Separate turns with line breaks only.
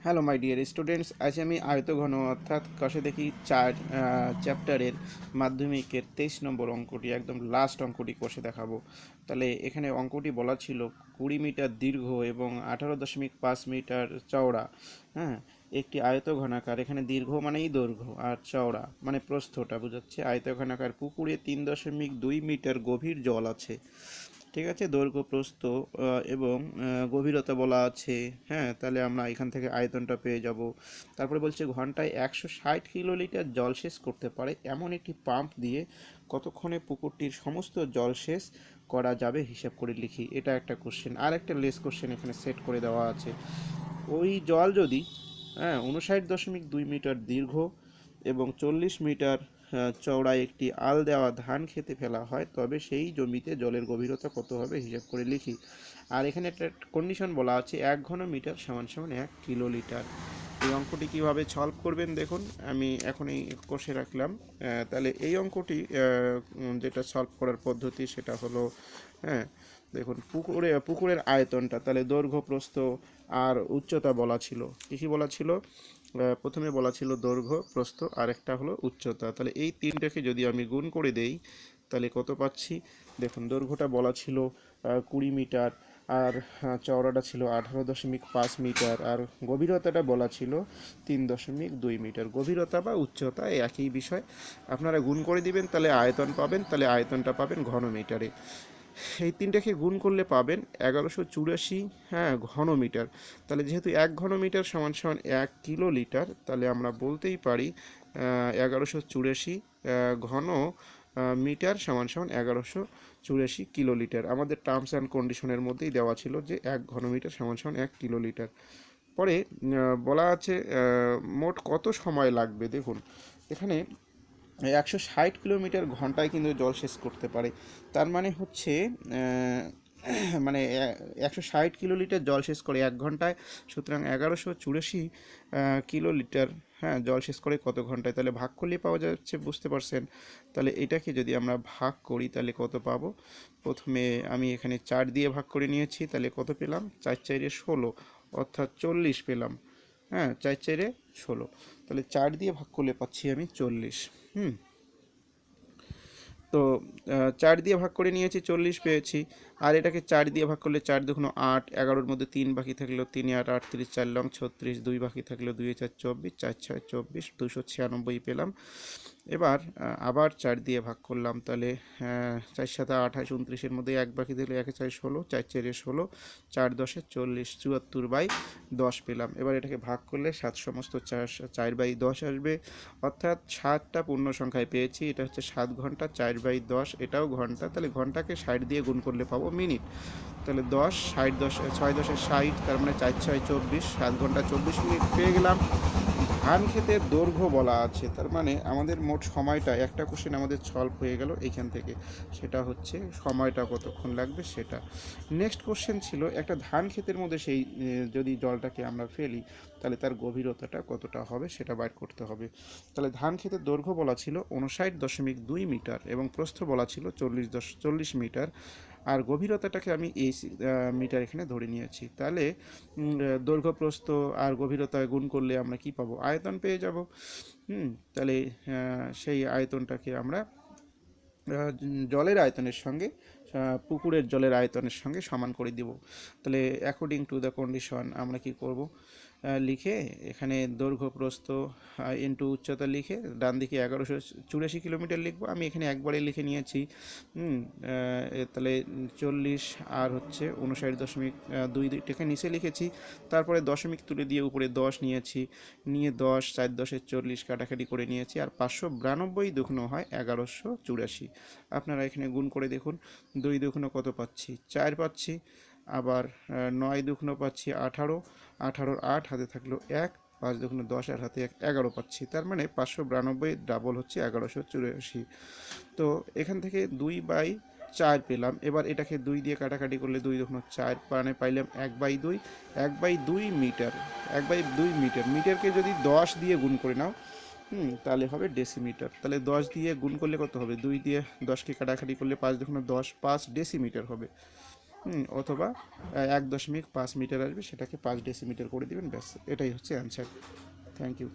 Hello my dear students, আজ আমি আয়তঘন অর্থাৎ কষে দেখি 4 চ্যাপ্টারের মাধ্যমিকের 23 নম্বর অঙ্কটি একদম লাস্ট অঙ্কটি কষে দেখাবো। তাহলে এখানে অঙ্কটি বলা ছিল 20 মিটার দীর্ঘ এবং 18.5 মিটার চওড়া। হ্যাঁ, একটি আয়তঘনাকার, এখানে দীর্ঘ মানেই দৈর্ঘ্য আর চওড়া মানে প্রস্থটা বোঝাচ্ছে, আয়তঘনাকার পুকুরে 3.2 মিটার গভীর জল আছে। ঠিক আছে, দৈর্ঘ্য প্রস্থ এবং গভীরতা বলা আছে। হ্যাঁ, তাহলে আমরা এখান থেকে আয়তনটা পেয়ে যাব। তারপরে বলছে ঘন্টায় 160 কিলোলিটার জলসেচ করতে পারে এমন একটি পাম্প দিয়ে কতক্ষণে পুকুরটির সমস্ত জলসেচ করা যাবে হিসাব করে লিখি। এটা একটা কোশ্চেন। আর একটা লেস কোশ্চেন এখানে সেট করে দেওয়া আছে। ওই জল যদি 59.2 মিটার দীর্ঘ এবং 40 মিটার চওড়া একটি আল দেওয়া ধান খেতে ফেলা হয়, তবে সেই জমিতে জলের গভীরতা কত হবে হিসাব করে লিখি। আর এখানে একটা কন্ডিশন বলা আছে 1 ঘন মিটার সমান সমান 1 কিলোলিটার। এই অঙ্কটি কীভাবে সলভ করবেন দেখুন, আমি এখনই কষে রাখলাম। তাহলে এই অঙ্কটি যেটা সলভ করার পদ্ধতি সেটা হলো, হ্যাঁ দেখুন, পুকুরের আয়তনটা, তাহলে দৈর্ঘ্য প্রস্থ আর উচ্চতা বলা ছিল। কী বলা ছিল? প্রথমে বলা ছিল দৈর্ঘ্য প্রস্থ আর একটা হলো উচ্চতা। তাহলে এই তিনটাকে যদি আমি গুণ করে দেই তাহলে কত পাচ্ছি দেখুন। দৈর্ঘ্যটা বলা ছিল 20 মিটার, আর চওড়াটা ছিল 18.5 মিটার, আর গভীরতাটা বলা ছিল 3.2 মিটার। গভীরতা বা উচ্চতা একই বিষয়, আপনারা গুণ করে দিবেন তাহলে আয়তন পাবেন। তাহলে আয়তনটা পাবেন ঘন মিটারে। এই তিনটাকে গুণ করলে পাবেন 1184, হ্যাঁ, ঘন মিটার। তাহলে যেহেতু 1 ঘন মিটার সমান সমান 1 কিলোলিটার, তাহলে আমরা বলতেই পারি 1184 ঘন মিটার সমান সমান 1184 কিলোলিটার। আমাদের টার্মস অ্যান্ড কন্ডিশনের মধ্যেই দেওয়া ছিল যে 1 ঘন মিটার সমান সমান 1 কিলোলিটার। পরে বলা আছে মোট কত সময় লাগবে। দেখুন এখানে 160 কিলোমিটার ঘন্টায় কিন্তু জল সেচ করতে পারে। তার মানে হচ্ছে মানে 160 কিলোলিটার জল সেচ করে 1 ঘন্টায়, সুতরাং 1184 কিলোলিটার, হ্যাঁ, জল সেচ করে কত ঘন্টায়। তাহলে ভাগ করলে পাওয়া যাচ্ছে, বুঝতে পারছেন। তাহলে এটাকে যদি আমরা ভাগ করি তাহলে কত পাবো? প্রথমে আমি এখানে 4 দিয়ে ভাগ করে নিয়েছি, তাহলে কত পেলাম? 4 4 16, অর্থাৎ 40 পেলাম। হ্যাঁ, 4 4 16, তাহলে 4 দিয়ে ভাগ করলে পাচ্ছি আমি 40। হুম, তো 4 দিয়ে ভাগ করে নিয়েছি, 40 পেয়েছি। আর এটাকে 4 দিয়ে ভাগ করলে 4 দুগুণ 8, 11-র মধ্যে 3 বাকি থাকলো, 3 8 38, 4 লং 36, 2 বাকি থাকলো, 2 4 24, 4 6 24, 296 পেলাম। এবার আবার 4 দিয়ে ভাগ করলাম, তাহলে 4 7 28, 29-এর মধ্যে 1 বাকি দিলে 1 4 16, 4 4 16, 4 10 40, 74/10 পেলাম। এবার এটাকে ভাগ করলে 7 সমস্ত 4/10 আসবে, অর্থাৎ 7টা পূর্ণ সংখ্যায় পেয়েছি। এটা হচ্ছে 7 ঘন্টা, 4/10 এটাও ঘন্টা। তাহলে ঘন্টাকে 60 দিয়ে গুণ করলে পাবো মিনিট। তাহলে 10 60 10 6 10 60, তার মানে 4 6 24, 7 ঘন্টা 24 মিনিট পেয়ে গেলাম। ধান ক্ষেতের দৈর্ঘ্য বলা আছে, তার মানে আমাদের মোট সময়টা, একটা কোশ্চেন আমাদের সলভ হয়ে গেল এইখান থেকে। সেটা হচ্ছে সময়টা কতক্ষণ লাগবে সেটা। নেক্সট কোশ্চেন ছিল একটা ধান ক্ষেতের মধ্যে সেই যদি জলটাকে আমরা ফেলি তাহলে তার গভীরতাটা কতটা হবে সেটা বাইর করতে হবে। তাহলে ধান ক্ষেতের দৈর্ঘ্য বলা ছিল 59.2 মিটার এবং প্রস্থ বলা ছিল 40 মিটার, আর গভীরতাটাকে আমি এই মিটার এখানে ধরে নিয়েছি। তাহলে দৈর্ঘ্য প্রস্থ আর গভীরতা গুণ করলে আমরা কি পাবো? আয়তন পেয়ে যাব। তাহলে সেই আয়তনটাকে আমরা জলের আয়তনের সঙ্গে, পুকুরের জলের আয়তনের সঙ্গে সমান করে দিব। তাহলে অ্যাকর্ডিং টু দ্য কন্ডিশন আমরা কি করব? লিখে এখানে দৈর্ঘ্য প্রস্থ ইন্টু উচ্চতা লিখে ডান দিকে 1184 কিলোমিটার লিখবো। আমি এখানে একবারে লিখে নিয়েছি। তাহলে 40 আর হচ্ছে 59.2 দুইটাকে নিচে লিখেছি, তারপরে দশমিক তুলে দিয়ে উপরে 10 নিয়েছি, নিয়ে 10 4 10 40 কাটাকাটি করে নিয়েছি, আর 592 দুগুণ হয় 1184। আপনারা এখানে গুণ করে দেখুন, 2 দুগুণ কত পাচ্ছি? 4 পাচ্ছি। আবার 9 দুগুণ পাচ্ছি 18, 18-র 8 হাতে থাকলো 1, 5 দুগুণ 10 আর হাতে 11 পাচ্ছি। তার মানে 592 ডাবল হচ্ছে 1184। তো এখান থেকে 2/4 পেলাম। এবার এটাকে 2 দিয়ে কাটাকাটি করলে 2 দুগুণ 4, মানে পাইলাম 1/2, 1/2 মিটার। 1/2 মিটার, মিটারকে যদি 10 দিয়ে গুণ করে নাও তাহলে হবে ডেসিমিটার। তাহলে 10 দিয়ে গুণ করলে কত হবে? 2 দিয়ে 10কে কাটাকাটি করলে 5 দুগুণ 10, 5 ডেসিমিটার হবে। অথবা 1.5 মিটার আসবে, সেটাকে 5 ডেসিমিটার করে দিবেন, ব্যাস এটাই হচ্ছে অ্যান্সার। Thank you.